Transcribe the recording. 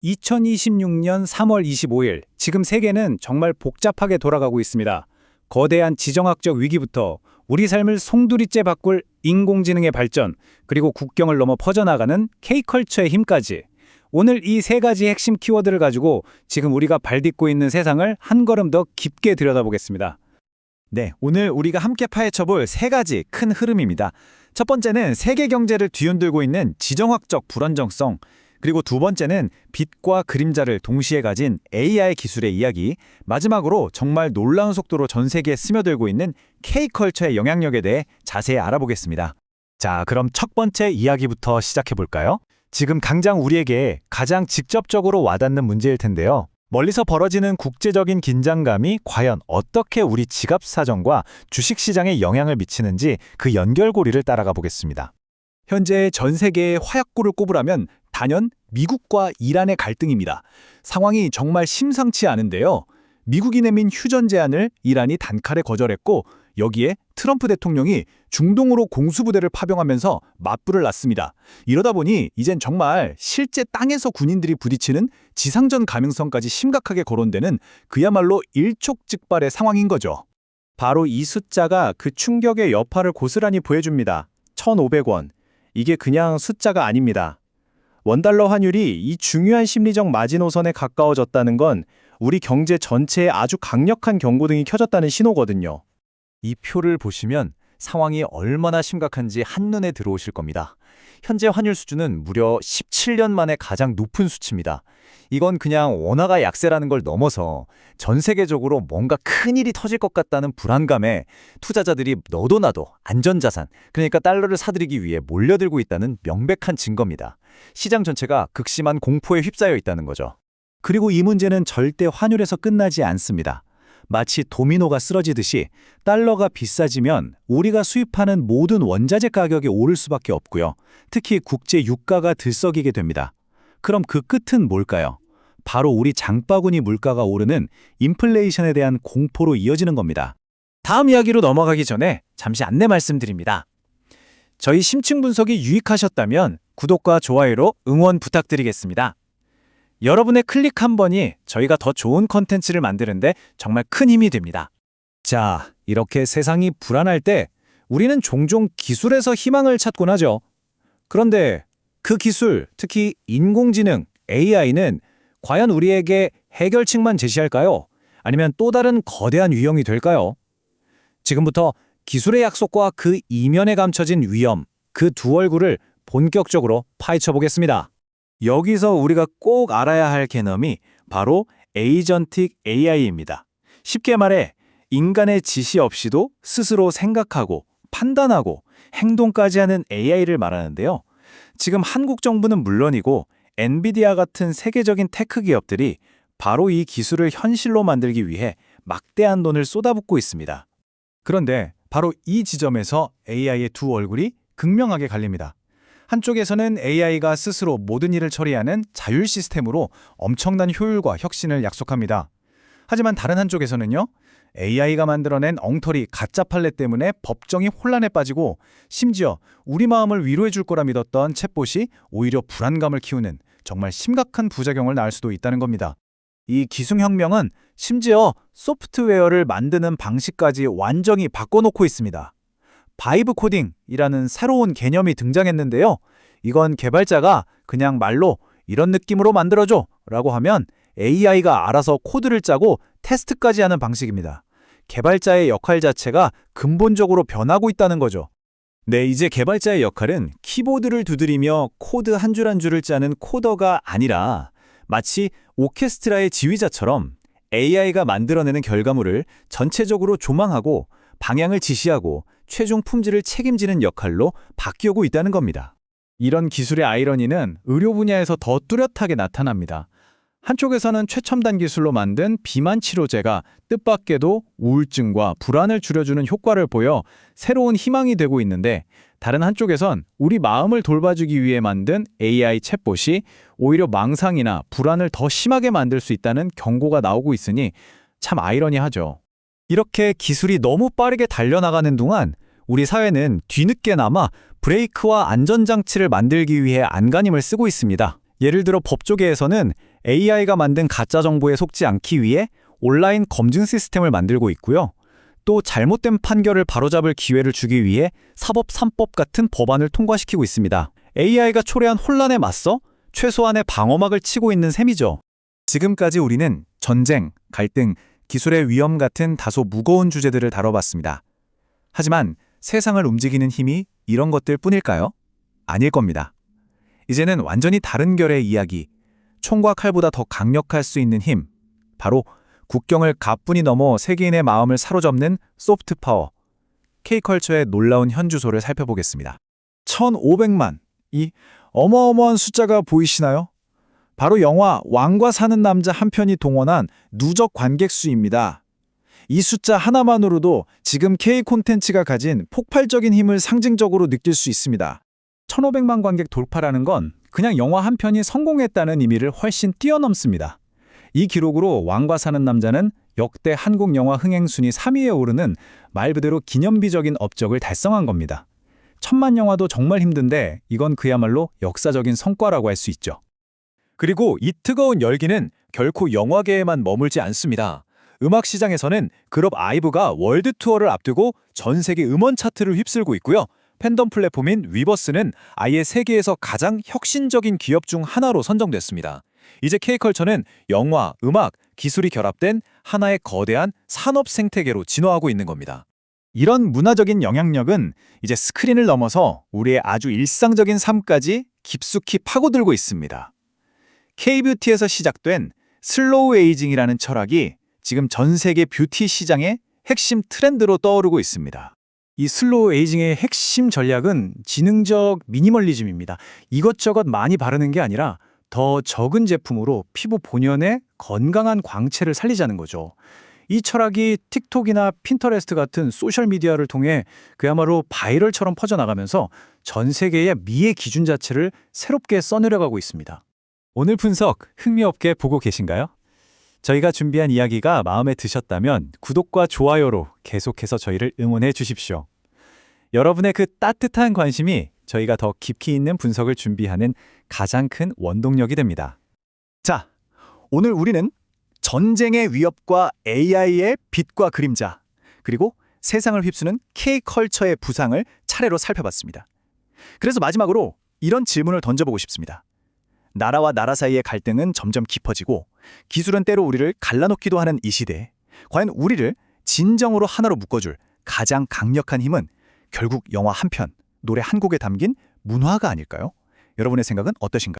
2026년 3월 25일, 지금 세계는 정말 복잡하게 돌아가고 있습니다. 거대한 지정학적 위기부터 우리 삶을 송두리째 바꿀 인공지능의 발전, 그리고 국경을 넘어 퍼져나가는 K컬처의 힘까지. 오늘 이 세 가지 핵심 키워드를 가지고 지금 우리가 발딛고 있는 세상을 한 걸음 더 깊게 들여다보겠습니다. 네, 오늘 우리가 함께 파헤쳐볼 세 가지 큰 흐름입니다. 첫 번째는 세계 경제를 뒤흔들고 있는 지정학적 불안정성, 그리고 두 번째는 빛과 그림자를 동시에 가진 AI 기술의 이야기, 마지막으로 정말 놀라운 속도로 전 세계에 스며들고 있는 K컬처의 영향력에 대해 자세히 알아보겠습니다. 자, 그럼 첫 번째 이야기부터 시작해볼까요? 지금 당장 우리에게 가장 직접적으로 와닿는 문제일 텐데요. 멀리서 벌어지는 국제적인 긴장감이 과연 어떻게 우리 지갑 사정과 주식시장에 영향을 미치는지 그 연결고리를 따라가 보겠습니다. 현재 전 세계의 화약고를 꼽으라면 단연 미국과 이란의 갈등입니다. 상황이 정말 심상치 않은데요. 미국이 내민 휴전 제안을 이란이 단칼에 거절했고, 여기에 트럼프 대통령이 중동으로 공수부대를 파병하면서 맞불을 놨습니다. 이러다 보니 이젠 정말 실제 땅에서 군인들이 부딪히는 지상전 가능성까지 심각하게 거론되는 그야말로 일촉즉발의 상황인 거죠. 바로 이 숫자가 그 충격의 여파를 고스란히 보여줍니다. 1,500원. 이게 그냥 숫자가 아닙니다. 원달러 환율이 이 중요한 심리적 마지노선에 가까워졌다는 건 우리 경제 전체에 아주 강력한 경고등이 켜졌다는 신호거든요. 이 표를 보시면 상황이 얼마나 심각한지 한눈에 들어오실 겁니다. 현재 환율 수준은 무려 17년 만에 가장 높은 수치입니다. 이건 그냥 원화가 약세라는 걸 넘어서 전 세계적으로 뭔가 큰일이 터질 것 같다는 불안감에 투자자들이 너도 나도 안전자산, 그러니까 달러를 사들이기 위해 몰려들고 있다는 명백한 증거입니다. 시장 전체가 극심한 공포에 휩싸여 있다는 거죠. 그리고 이 문제는 절대 환율에서 끝나지 않습니다. 마치 도미노가 쓰러지듯이 달러가 비싸지면 우리가 수입하는 모든 원자재 가격이 오를 수밖에 없고요. 특히 국제 유가가 들썩이게 됩니다. 그럼 그 끝은 뭘까요? 바로 우리 장바구니 물가가 오르는 인플레이션에 대한 공포로 이어지는 겁니다. 다음 이야기로 넘어가기 전에 잠시 안내 말씀드립니다. 저희 심층 분석이 유익하셨다면 구독과 좋아요로 응원 부탁드리겠습니다. 여러분의 클릭 한 번이 저희가 더 좋은 컨텐츠를 만드는데 정말 큰 힘이 됩니다. 자, 이렇게 세상이 불안할 때 우리는 종종 기술에서 희망을 찾곤 하죠. 그런데 그 기술, 특히 인공지능, AI는 과연 우리에게 해결책만 제시할까요? 아니면 또 다른 거대한 위험이 될까요? 지금부터 기술의 약속과 그 이면에 감춰진 위험, 그 두 얼굴을 본격적으로 파헤쳐 보겠습니다. 여기서 우리가 꼭 알아야 할 개념이 바로 에이전틱 AI입니다. 쉽게 말해 인간의 지시 없이도 스스로 생각하고 판단하고 행동까지 하는 AI를 말하는데요. 지금 한국 정부는 물론이고 엔비디아 같은 세계적인 테크 기업들이 바로 이 기술을 현실로 만들기 위해 막대한 돈을 쏟아붓고 있습니다. 그런데 바로 이 지점에서 AI의 두 얼굴이 극명하게 갈립니다. 한쪽에서는 AI가 스스로 모든 일을 처리하는 자율 시스템으로 엄청난 효율과 혁신을 약속합니다. 하지만 다른 한쪽에서는요, AI가 만들어낸 엉터리 가짜 판례 때문에 법정이 혼란에 빠지고 심지어 우리 마음을 위로해 줄 거라 믿었던 챗봇이 오히려 불안감을 키우는 정말 심각한 부작용을 낳을 수도 있다는 겁니다. 이 기술혁명은 심지어 소프트웨어를 만드는 방식까지 완전히 바꿔놓고 있습니다. 바이브 코딩이라는 새로운 개념이 등장했는데요. 이건 개발자가 그냥 말로 이런 느낌으로 만들어줘 라고 하면 AI가 알아서 코드를 짜고 테스트까지 하는 방식입니다. 개발자의 역할 자체가 근본적으로 변하고 있다는 거죠. 네, 이제 개발자의 역할은 키보드를 두드리며 코드 한 줄 한 줄을 짜는 코더가 아니라 마치 오케스트라의 지휘자처럼 AI가 만들어내는 결과물을 전체적으로 조망하고 방향을 지시하고 최종 품질을 책임지는 역할로 바뀌고 있다는 겁니다. 이런 기술의 아이러니는 의료 분야에서 더 뚜렷하게 나타납니다. 한쪽에서는 최첨단 기술로 만든 비만 치료제가 뜻밖에도 우울증과 불안을 줄여주는 효과를 보여 새로운 희망이 되고 있는데, 다른 한쪽에선 우리 마음을 돌봐주기 위해 만든 AI 챗봇이 오히려 망상이나 불안을 더 심하게 만들 수 있다는 경고가 나오고 있으니 참 아이러니하죠. 이렇게 기술이 너무 빠르게 달려나가는 동안 우리 사회는 뒤늦게나마 브레이크와 안전장치를 만들기 위해 안간힘을 쓰고 있습니다. 예를 들어 법조계에서는 AI가 만든 가짜 정보에 속지 않기 위해 온라인 검증 시스템을 만들고 있고요. 또 잘못된 판결을 바로잡을 기회를 주기 위해 사법 3법 같은 법안을 통과시키고 있습니다. AI가 초래한 혼란에 맞서 최소한의 방어막을 치고 있는 셈이죠. 지금까지 우리는 전쟁, 갈등, 기술의 위험 같은 다소 무거운 주제들을 다뤄봤습니다. 하지만 세상을 움직이는 힘이 이런 것들 뿐일까요? 아닐 겁니다. 이제는 완전히 다른 결의 이야기, 총과 칼보다 더 강력할 수 있는 힘, 바로 국경을 가뿐히 넘어 세계인의 마음을 사로잡는 소프트 파워, K컬처의 놀라운 현주소를 살펴보겠습니다. 1,500만, 이 어마어마한 숫자가 보이시나요? 바로 영화 왕과 사는 남자 한 편이 동원한 누적 관객 수입니다. 이 숫자 하나만으로도 지금 K 콘텐츠가 가진 폭발적인 힘을 상징적으로 느낄 수 있습니다. 1,500만 관객 돌파라는 건 그냥 영화 한 편이 성공했다는 의미를 훨씬 뛰어넘습니다. 이 기록으로 왕과 사는 남자는 역대 한국 영화 흥행 순위 3위에 오르는 말 그대로 기념비적인 업적을 달성한 겁니다. 1,000만 영화도 정말 힘든데 이건 그야말로 역사적인 성과라고 할 수 있죠. 그리고 이 뜨거운 열기는 결코 영화계에만 머물지 않습니다. 음악 시장에서는 그룹 아이브가 월드 투어를 앞두고 전 세계 음원 차트를 휩쓸고 있고요. 팬덤 플랫폼인 위버스는 아예 세계에서 가장 혁신적인 기업 중 하나로 선정됐습니다. 이제 K컬처는 영화, 음악, 기술이 결합된 하나의 거대한 산업 생태계로 진화하고 있는 겁니다. 이런 문화적인 영향력은 이제 스크린을 넘어서 우리의 아주 일상적인 삶까지 깊숙이 파고들고 있습니다. K-뷰티에서 시작된 슬로우 에이징이라는 철학이 지금 전 세계 뷰티 시장의 핵심 트렌드로 떠오르고 있습니다. 이 슬로우 에이징의 핵심 전략은 지능적 미니멀리즘입니다. 이것저것 많이 바르는 게 아니라 더 적은 제품으로 피부 본연의 건강한 광채를 살리자는 거죠. 이 철학이 틱톡이나 핀터레스트 같은 소셜미디어를 통해 그야말로 바이럴처럼 퍼져나가면서 전 세계의 미의 기준 자체를 새롭게 써내려가고 있습니다. 오늘 분석 흥미롭게 보고 계신가요? 저희가 준비한 이야기가 마음에 드셨다면 구독과 좋아요로 계속해서 저희를 응원해 주십시오. 여러분의 그 따뜻한 관심이 저희가 더 깊이 있는 분석을 준비하는 가장 큰 원동력이 됩니다. 자, 오늘 우리는 전쟁의 위협과 AI의 빛과 그림자, 그리고 세상을 휩쓰는 K컬처의 부상을 차례로 살펴봤습니다. 그래서 마지막으로 이런 질문을 던져보고 싶습니다. 나라와 나라 사이의 갈등은 점점 깊어지고 기술은 때로 우리를 갈라놓기도 하는 이 시대에 과연 우리를 진정으로 하나로 묶어줄 가장 강력한 힘은 결국 영화 한 편, 노래 한 곡에 담긴 문화가 아닐까요? 여러분의 생각은 어떠신가요?